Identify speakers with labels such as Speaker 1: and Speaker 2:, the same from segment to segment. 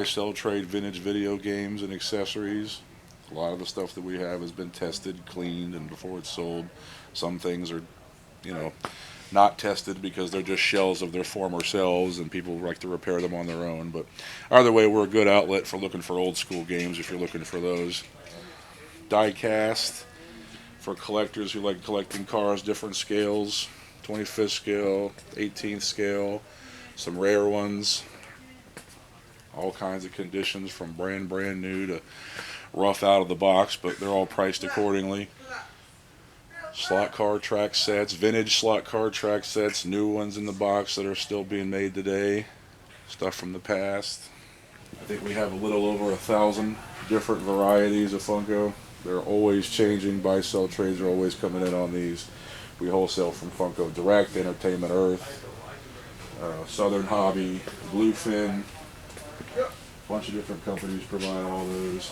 Speaker 1: sell, trade vintage video games and accessories. A lot of the stuff that we have has been tested, cleaned, and before it's sold. Some things are, you know, not tested because they're just shells of their former selves, and people like to repair them on their own. But either way, we're a good outlet for looking for old school games if you're looking for those. Die cast for collectors who like collecting cars, different scales, 25th scale, 18th scale, some rare ones, all kinds of conditions from brand new to rough out of the box, but they're all priced accordingly. Slot car track sets, vintage slot car track sets, new ones in the box that are still being made today, stuff from the past. I think we have a little over 1,000 different varieties of Funko. They're always changing. Buy sell trades are always coming in on these. We wholesale from Funko Direct, Entertainment Earth, Southern Hobby, Bluefin. A bunch of different companies provide all those.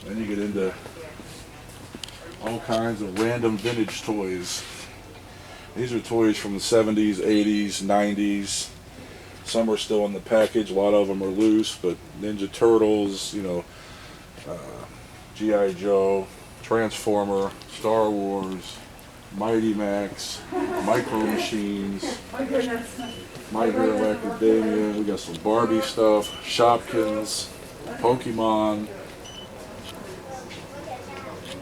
Speaker 1: Then you get into all kinds of random vintage toys. These are toys from the 70s, 80s, 90s. Some are still in the package. A lot of them are loose, but Ninja Turtles, G.I. Joe, Transformer, Star Wars, Mighty Max, Micro Machines, My Hero Academia. We got some Barbie stuff, Shopkins, Pokemon,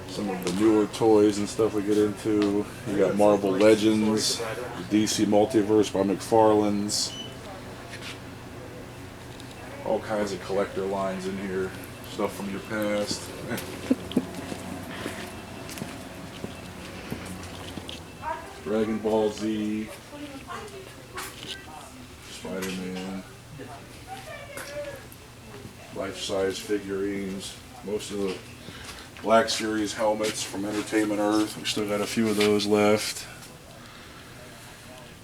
Speaker 1: some of the newer toys and stuff we get into. You got Marvel Legends, the DC Multiverse by McFarlane's. All kinds of collector lines in here, stuff from your past. Dragon Ball Z, Spider-Man, life-size figurines, most of the Black Series helmets from Entertainment Earth. We still got a few of those left.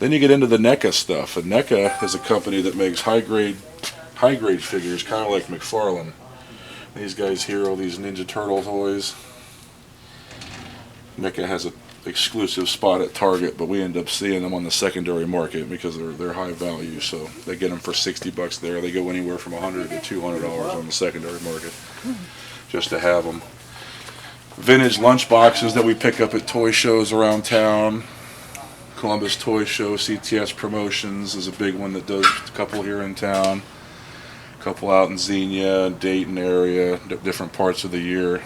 Speaker 1: Then you get into the NECA stuff. And NECA is a company that makes high-grade figures, kind of like McFarlane. These guys here, all these Ninja Turtle toys. NECA has an exclusive spot at Target, but we end up seeing them on the secondary market because they're high value. So they get them for $60 there. They go anywhere from $100 to $200 on the secondary market just to have them. Vintage lunch boxes that we pick up at toy shows around town. Columbus Toy Show, CTS Promotions is a big one that does a couple here in town. A couple out in Xenia and Dayton area, different parts of the year.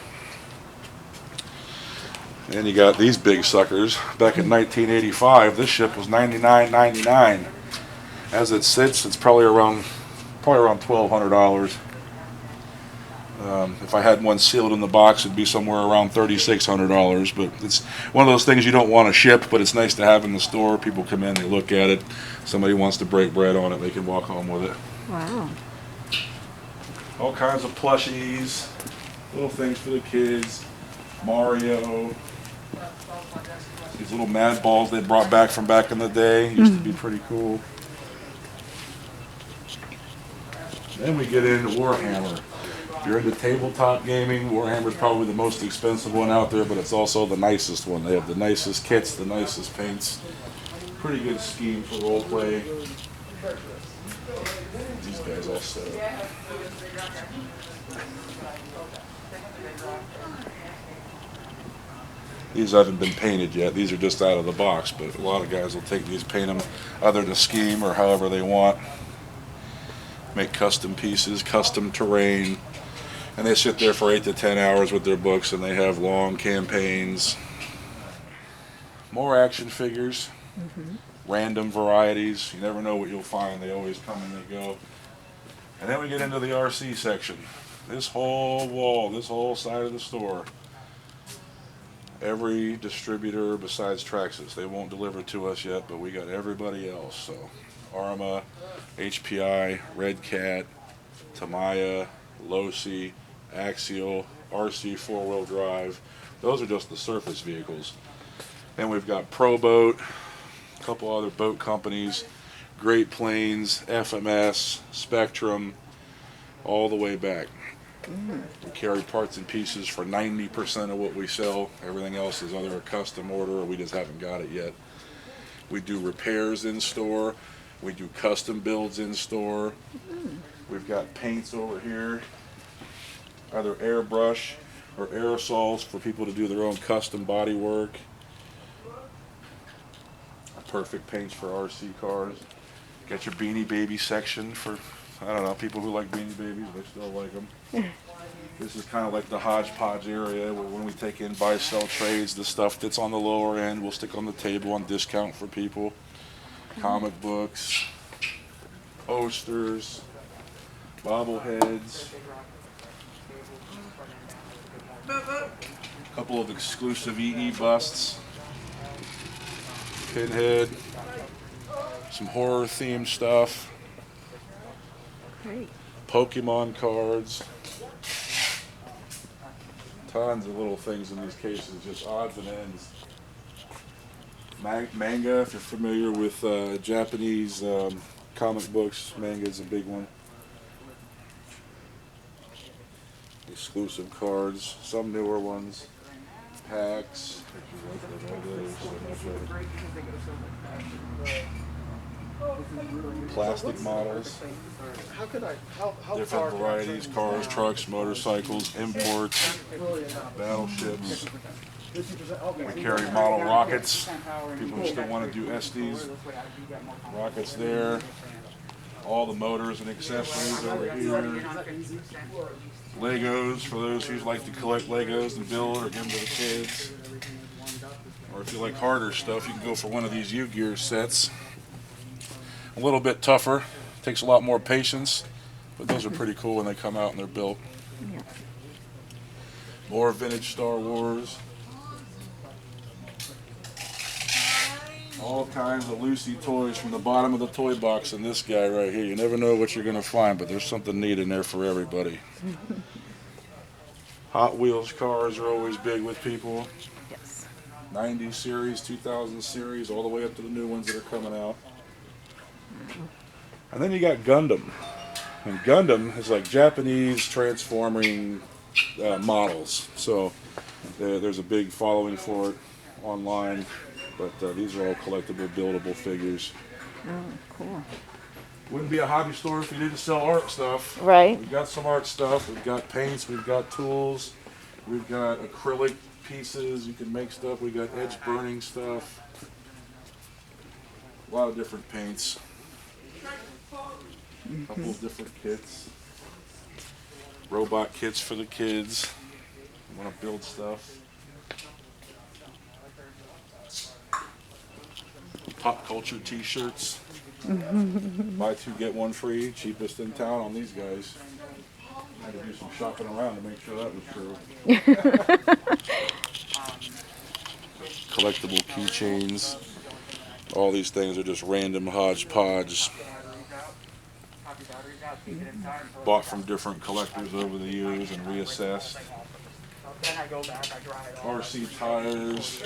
Speaker 1: And you got these big suckers. Back in 1985, this ship was $99.99. As it sits, it's probably around $1,200. If I had one sealed in the box, it'd be somewhere around $3,600. But it's one of those things you don't want to ship, but it's nice to have in the store. People come in, they look at it. Somebody wants to break bread on it, they can walk home with it.
Speaker 2: Wow.
Speaker 1: All kinds of plushies, little things for the kids. Mario. These little mad balls they brought back from back in the day. Used to be pretty cool. Then we get into Warhammer. If you're into tabletop gaming, Warhammer's probably the most expensive one out there, but it's also the nicest one. They have the nicest kits, the nicest paints. Pretty good scheme for roleplay. These guys all set up. These haven't been painted yet. These are just out of the box, but a lot of guys will take these, paint them either to scheme or however they want. Make custom pieces, custom terrain. And they sit there for 8 to 10 hours with their books, and they have long campaigns. More action figures, random varieties. You never know what you'll find. They always come and they go. And then we get into the RC section. This whole wall, this whole side of the store. Every distributor besides Traxxas. They won't deliver to us yet, but we got everybody else. So Arma, HPI, Red Cat, Tamiya, Losi, Axial, RC 4-wheel drive. Those are just the surface vehicles. Then we've got Pro Boat, a couple other boat companies, Great Plains, FMS, Spectrum, all the way back. We carry parts and pieces for 90% of what we sell. Everything else is either a custom order or we just haven't got it yet. We do repairs in store. We do custom builds in store. We've got paints over here, either airbrush or aerosols for people to do their own custom body work. Perfect paints for RC cars. Got your Beanie Baby section for, I don't know, people who like Beanie Babies, they still like them. This is kind of like the hodgepodge area where when we take in buy, sell trades, the stuff that's on the lower end, we'll stick on the table on discount for people. Comic books, posters, bobbleheads, a couple of exclusive EE busts, Pinhead, some horror themed stuff,
Speaker 2: Great.
Speaker 1: Pokemon cards, tons of little things in these cases, just odds and ends. Manga, if you're familiar with Japanese comic books, manga is a big one. Exclusive cards, some newer ones, packs, plastic models, different varieties, cars, trucks, motorcycles, imports, battleships. We carry model rockets. People who still want to do SDs, rockets there. All the motors and accessories over here. Legos for those who like to collect Legos and build or give them to the kids. Or if you like harder stuff, you can go for one of these U-Gear sets. A little bit tougher, takes a lot more patience, but those are pretty cool when they come out and they're built.
Speaker 2: Yeah.
Speaker 1: More vintage Star Wars. All kinds of Lucy toys from the bottom of the toy box in this guy right here. You never know what you're going to find, but there's something neat in there for everybody. Hot Wheels cars are always big with people.
Speaker 2: Yes.
Speaker 1: 90 series, 2000 series, all the way up to the new ones that are coming out. And then you got Gundam. And Gundam is like Japanese transforming models. So there's a big following for it online. But these are all collectible, buildable figures.
Speaker 2: Oh, cool.
Speaker 1: Wouldn't be a hobby store if you didn't sell art stuff.
Speaker 2: Right.
Speaker 1: We've got some art stuff. We've got paints. We've got tools. We've got acrylic pieces. You can make stuff. We've got edge burning stuff. A lot of different paints. A couple of different kits. Robot kits for the kids. Want to build stuff. Pop culture t-shirts. Buy two, get one free. Cheapest in town on these guys. I had to do some shopping around to make sure that was true. Collectible keychains. All these things are just random hodgepodge. Bought from different collectors over the years and reassessed. RC tires.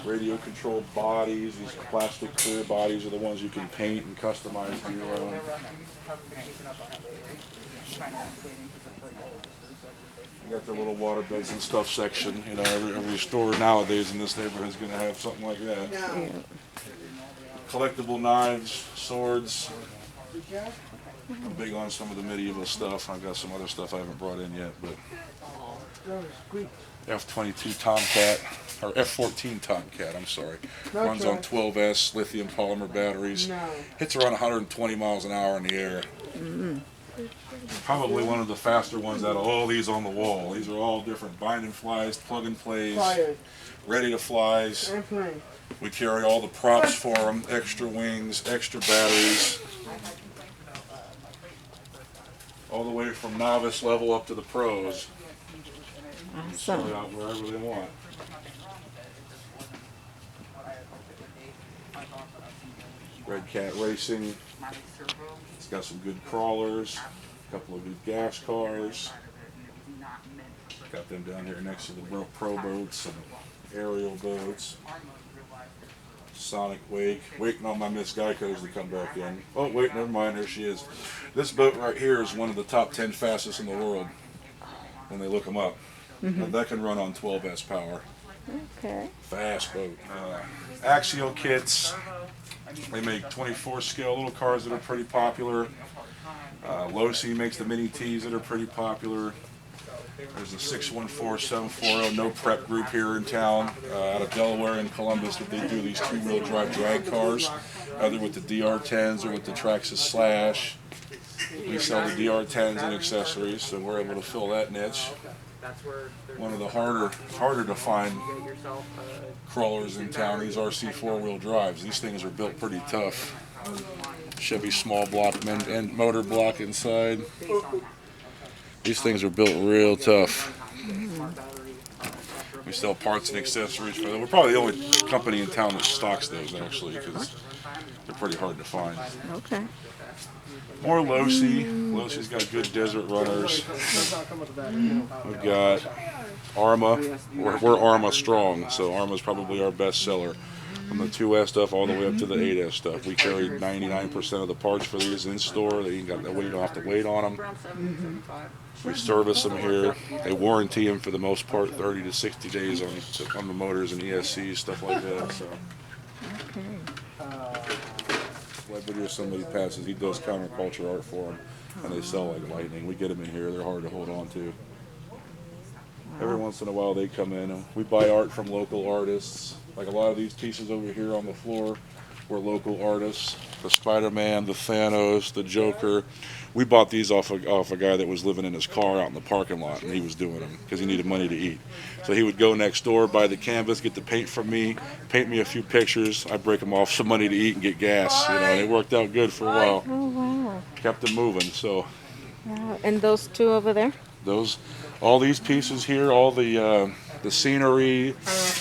Speaker 1: Radio controlled bodies. These plastic clear bodies are the ones you can paint and customize to your own. You got the little water beds and stuff section. You know, every store nowadays in this neighborhood is going to have something like that.
Speaker 2: Yeah.
Speaker 1: Collectible knives, swords. I'm big on some of the medieval stuff. I've got some other stuff I haven't brought in yet, but F-22 Tomcat, or F-14 Tomcat, I'm sorry. Runs on 12S lithium polymer batteries. Hits around 120 miles an hour in the air. Probably one of the faster ones out of all these on the wall. These are all different bind and flies, plug and plays, ready to flies. We carry all the props for them, extra wings, extra batteries. All the way from novice level up to the pros. Start
Speaker 2: Awesome.
Speaker 1: out wherever they want. Red Cat Racing. It's got some good crawlers, a couple of good gas cars. Got them down here next to the pro boats and aerial boats. Sonic Wake. Waiting on my Miss Geicos to come back in. Oh, wait, never mind. There she is. This boat right here is one of the top 10 fastest in the world when they look them up. And that can run on 12S power.
Speaker 2: Okay.
Speaker 1: Fast boat. Axial kits. They make 24 scale little cars that are pretty popular. Losi makes the mini Ts that are pretty popular. There's a 614740 no prep group here in town, out of Delaware and Columbus, that they do these two-wheel drive drag cars, either with the DR10s or with the Traxxas Slash. We sell the DR10s and accessories, so we're able to fill that niche. One of the harder to find crawlers in town, these RC four-wheel drives. These things are built pretty tough. Chevy small block and motor block inside. These things are built real tough. We sell parts and accessories for them. We're probably the only company in town that stocks those, actually, because they're pretty hard to find.
Speaker 2: Okay.
Speaker 1: More Losi. Losi's got good desert runners. We've got Arma. We're Arma strong, so Arma's probably our best seller. From the 2S stuff all the way up to the 8S stuff. We carry 99% of the parts for these in store. You don't have to wait on them. We service them here. They warranty them for the most part 30 to 60 days on the motors and ESCs, stuff like that. So.
Speaker 2: Okay.
Speaker 1: Celebrity or somebody passes, he does counterculture art for them, and they sell like lightning. We get them in here; they're hard to hold on to. Every once in a while, they come in, and we buy art from local artists. Like a lot of these pieces over here on the floor were local artists. The Spider-Man, the Thanos, the Joker. We bought these off a guy that was living in his car out in the parking lot, and he was doing them because he needed money to eat. So he would go next door, buy the canvas, get the paint from me, paint me a few pictures. I'd break them off some money to eat and get gas. And it worked out good for a while.
Speaker 2: Oh, wow.
Speaker 1: Kept them moving. So
Speaker 2: Wow. And those two over there?
Speaker 1: all these pieces here, all the scenery,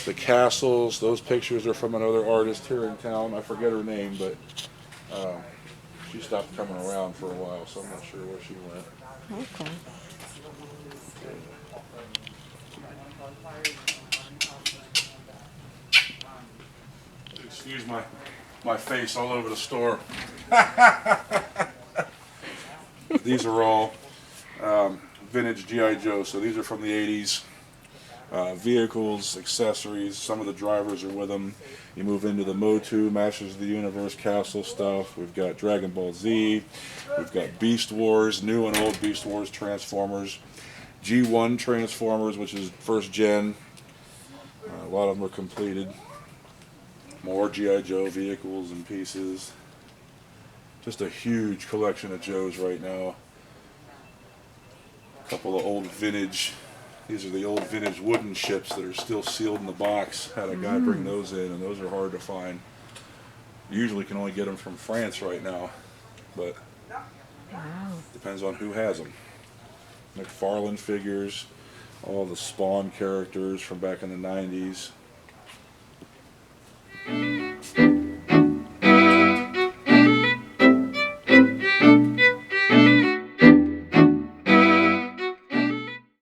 Speaker 1: the castles, those pictures are from another artist here in town. I forget her name, but she stopped coming around for a while, so I'm not sure where she went.
Speaker 2: Okay.
Speaker 1: Excuse my face all over the store. These are all vintage G.I. Joe, so these are from the 80s. Vehicles, accessories, some of the drivers are with them. You move into the Motu, Masters of the Universe, Castle stuff. We've got Dragon Ball Z. We've got Beast Wars, new and old Beast Wars Transformers. G1 Transformers, which is first gen. A lot of them are completed. More G.I. Joe vehicles and pieces. Just a huge collection of Joes right now. A couple of old vintage. These are the old vintage wooden ships that are still sealed in the box. Had a guy bring those in, and those are hard to find. Usually can only get them from France right now, but depends on who has them. McFarlane figures, all the Spawn characters from back in the 90s.